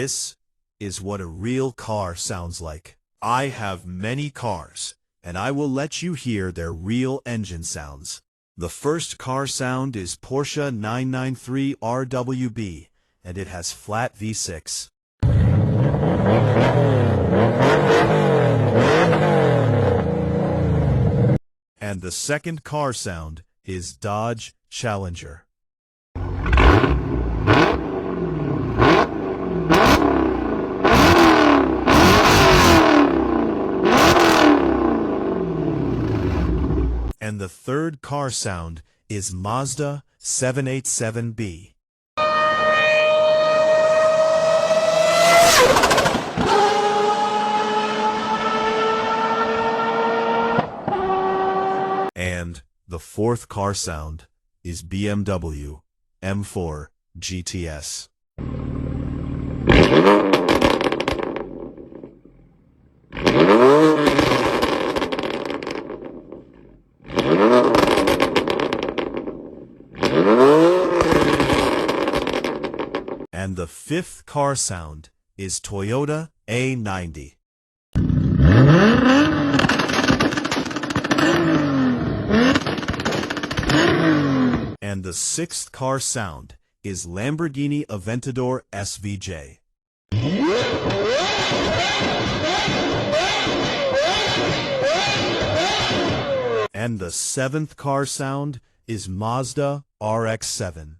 This is what a real car sounds like. I have many cars, and I will let you hear their real engine sounds. The first car sound is Porsche 993 RWB, and it has flat V6. And the second car sound is Dodge Challenger. And the third car sound is Mazda 787B. And the fourth car sound is BMW M4 GTS. And the fifth car sound is Toyota A90. And the sixth car sound is Lamborghini Aventador SVJ. And the seventh car sound is Mazda RX-7.